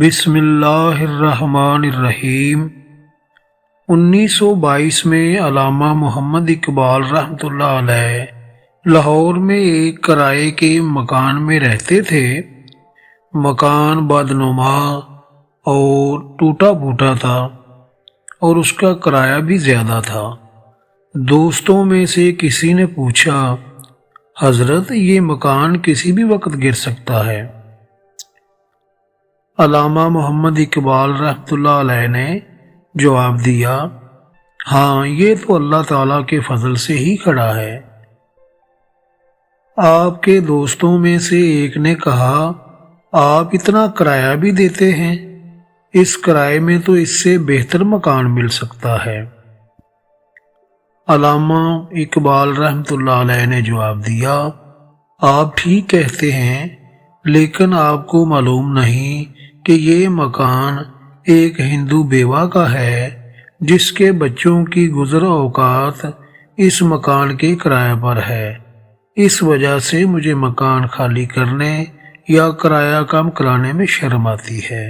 بسم اللہ الرحمن الرحیم 1922 میں علامہ محمد اقبال رحمۃ اللہ علیہ لاہور میں ایک کرائے کے مکان میں رہتے تھے۔ مکان بدنما اور ٹوٹا پھوٹا تھا اور اس کا کرایہ بھی زیادہ تھا۔ دوستوں میں سے کسی نے پوچھا، حضرت یہ مکان کسی بھی وقت گر سکتا ہے؟ علامہ محمد اقبال رحمۃ اللہ علیہ نے جواب دیا، ہاں یہ تو اللہ تعالیٰ کے فضل سے ہی کھڑا ہے۔ آپ کے دوستوں میں سے ایک نے کہا، آپ اتنا کرایہ بھی دیتے ہیں؟ اس کرائے میں تو اس سے بہتر مکان مل سکتا ہے۔ علامہ اقبال رحمۃ اللہ علیہ نے جواب دیا، آپ ٹھیک کہتے ہیں، لیکن آپ کو معلوم نہیں کہ یہ مکان ایک ہندو بیوہ کا ہے جس کے بچوں کی گزر اوقات اس مکان کے کرائے پر ہے۔ اس وجہ سے مجھے مکان خالی کرنے یا کرایہ کم کرانے میں شرم آتی ہے۔